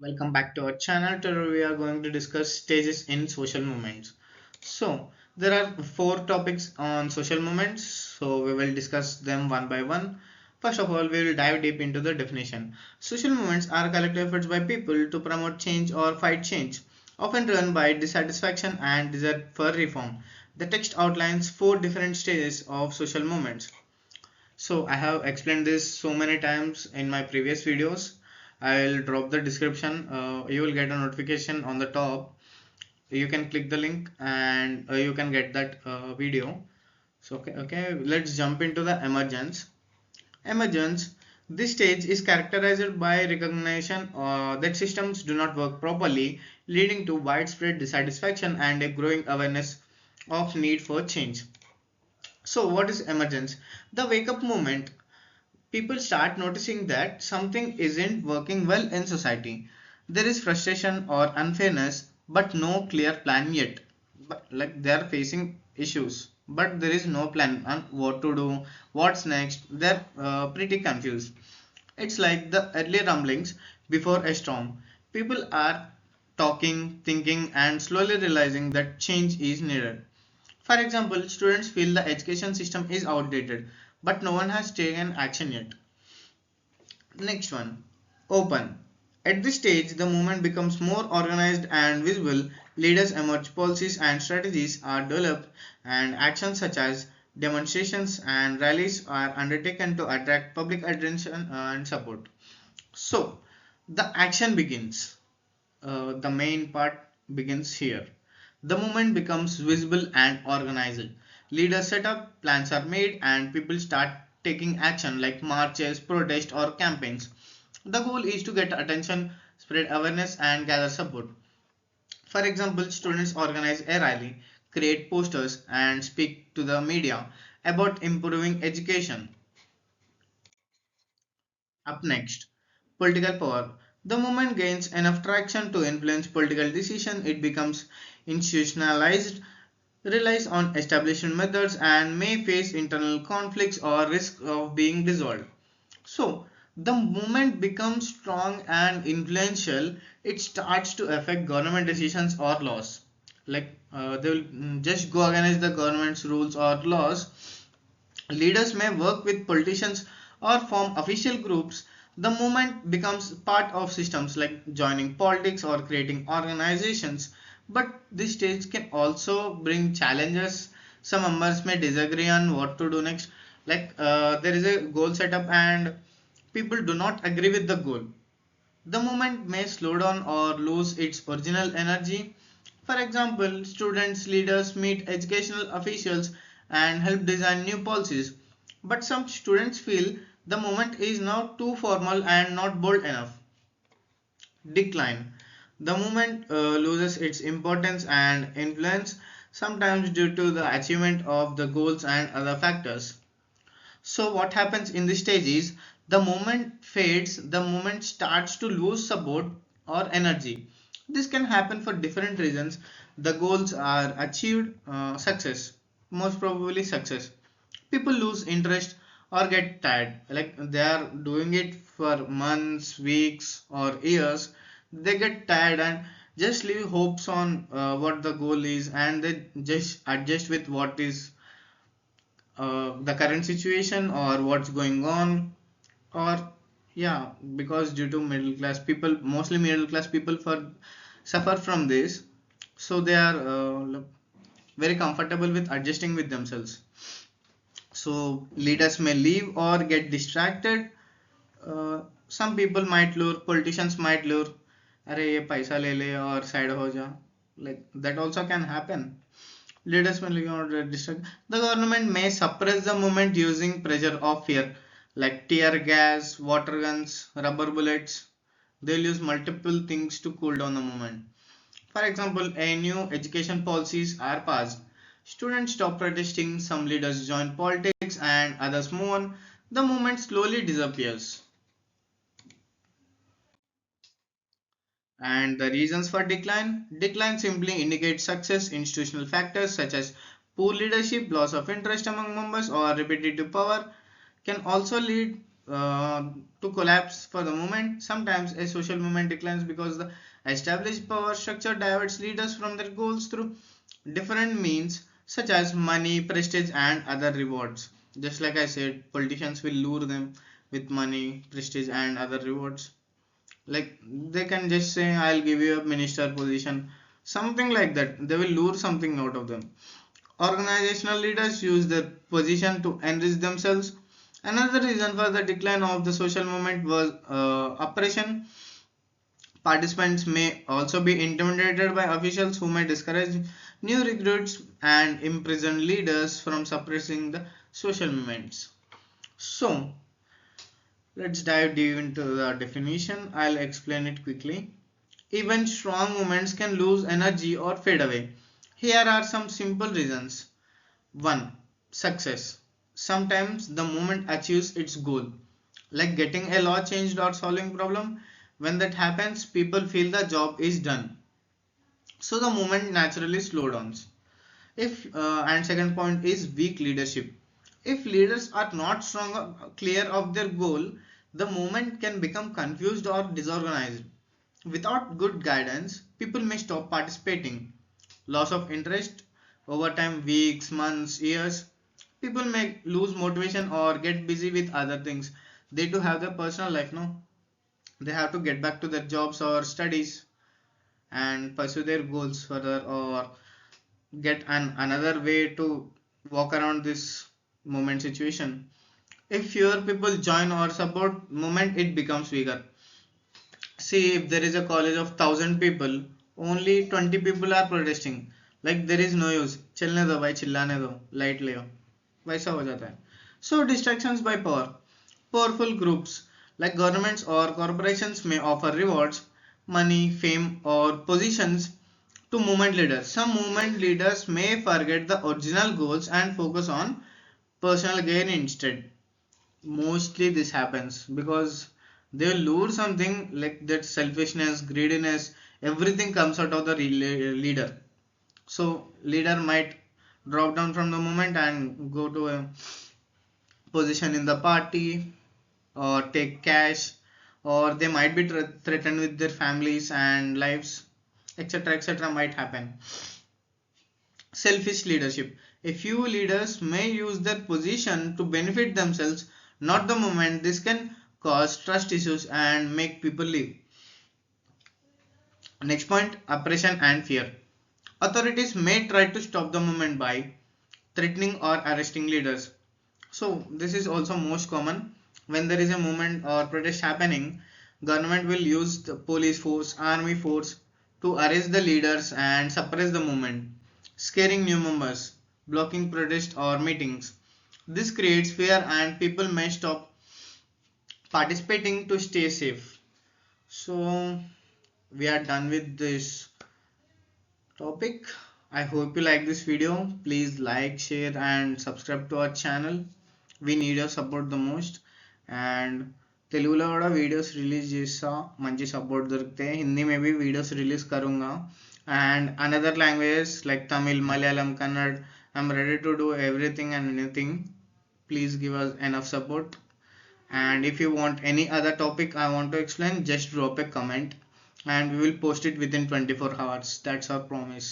Welcome back to our channel. Today we are going to discuss stages in social movements. There are four topics on social movements. We will discuss them one by one. First of all, we will dive deep into the definition. Social movements are collective efforts by people to promote change or fight change, often driven by dissatisfaction and desire for reform. The text outlines four different stages of social movements. I have explained this so many times in my previous videos. I'll drop the description. You will get a notification on the top. You can click the link and you can get that video. Okay, let's jump into the emergence. Emergence. This stage is characterized by recognition that systems do not work properly, leading to widespread dissatisfaction and a growing awareness of need for change. So, what is emergence? The wake up moment. People start noticing that something isn't working well in society. There is frustration or unfairness, but no clear plan yet. But like they are facing issues, but there is no plan on what to do, what's next. They're pretty confused. It's like the early rumblings before a storm. People are talking, thinking, and slowly realizing that change is needed. For example, students feel the education system is outdated, but no one has taken action yet. Next one, open. At this stage, the movement becomes more organized and visible. Leaders emerge, policies and strategies are developed, and actions such as demonstrations and rallies are undertaken to attract public attention and support. So, the action begins. The main part begins here. The movement becomes visible and organized. Leaders set up, plans are made, and people start taking action like marches, protests, or campaigns. The goal is to get attention, spread awareness, and gather support. For example, students organize a rally, create posters, and speak to the media about improving education. Up next, political power. The movement gains enough traction to influence political decision. It becomes institutionalized, relies on established methods, and may face internal conflicts or risk of being dissolved. So, the movement becomes strong and influential. It starts to affect government decisions or laws. They will just go against the government's rules or laws. Leaders may work with politicians or form official groups. The movement becomes part of systems like joining politics or creating organizations. But this stage can also bring challenges. Some members may disagree on what to do next. There is a goal set up and people do not agree with the goal. The movement may slow down or lose its original energy. For example, students, leaders meet educational officials and help design new policies. But some students feel the movement is now too formal and not bold enough. Decline. The movement loses its importance and influence, sometimes due to the achievement of the goals and other factors. So what happens in this stage is the movement fades, the movement starts to lose support or energy. This can happen for different reasons. The goals are achieved, success, most probably success. People lose interest or get tired. Like they are doing it for months, weeks, or years. They get tired and just leave hopes on what the goal is, and they just adjust with what is the current situation or what's going on. Or yeah, because due to middle class people, mostly middle class people for suffer from this, so they are very comfortable with adjusting with themselves. So leaders may leave or get distracted. Some people might lure, politicians might lure, अरे ये पैसा ले ले और side हो जा, like that also can happen. Leaders may leave or distract. The government may suppress the movement using pressure of fear, like tear gas, water guns, rubber bullets. They'll use multiple things to cool down the movement. For example, a new education policies are passed. Students stop protesting, some leaders join politics, and others move on. The movement slowly disappears. And the reasons for decline? Decline simply indicates success. Institutional factors such as poor leadership, loss of interest among members, or repetitive power can also lead. uh, to collapse for the movement. Sometimes a social movement declines because the established power structure diverts leaders from their goals through different means such as money, prestige, and other rewards. Just like I said, politicians will lure them with money, prestige, and other rewards. Like they can just say, I'll give you a minister position, something like that. They will lure something out of them. Organizational leaders use their position to enrich themselves. Another reason for the decline of the social movement was oppression. Participants may also be intimidated by officials who may discourage new recruits and imprison leaders from suppressing the social movements. So, let's dive deep into the definition. I'll explain it quickly. Even strong movements can lose energy or fade away. Here are some simple reasons. 1. Success. Sometimes the movement achieves its goal, like getting a law changed or solving problem. When that happens, people feel the job is done. So the movement naturally slows down. If and second point is weak leadership. If leaders are not strong or clear of their goal, the movement can become confused or disorganized. Without good guidance, people may stop participating. Loss of interest over time, weeks, months, years. People may lose motivation or get busy with other things. They do have their personal life, no? They have to get back to their jobs or studies and pursue their goals further, or get another way to walk around this moment situation. If fewer people join or support movement, it becomes weaker. See, if there is a college of 1,000 people, only 20 people are protesting. Like there is no use. चलने दो भाई, चिल्लाने दो, light ले आओ. वैसा हो जाता है. So distractions by power. Powerful groups like governments or corporations may offer rewards, money, fame, or positions to movement leaders. Some movement leaders may forget the original goals and focus on personal gain instead. Mostly this happens because they lure something like that selfishness, greediness, everything comes out of the leader. So leader might drop down from the movement and go to a position in the party or take cash, or they might be threatened with their families and lives, etc., etc., might happen. Selfish leadership. A few leaders may use their position to benefit themselves, not the movement. This can cause trust issues and make people leave. Next point, oppression and fear. Authorities may try to stop the movement by threatening or arresting leaders. So this is also most common. When there is a movement or protest happening, government will use the police force, army force to arrest the leaders and suppress the movement, scaring new members, blocking protest or meetings. This creates fear and people may stop participating to stay safe. So we are done with this topic. I hope you like this video. Please like, share and subscribe to our channel. We need your support the most. And తెలుగులో కూడా videos release చేస్తా, మంచి support దొరికితే Hindi maybe videos release కरूँगा. And another languages like Tamil, Malayalam, Kannada, I'm ready to do everything and anything. Please give us enough support. And if you want any other topic I want to explain, just drop a comment and we will post it within 24 hours. That's our promise.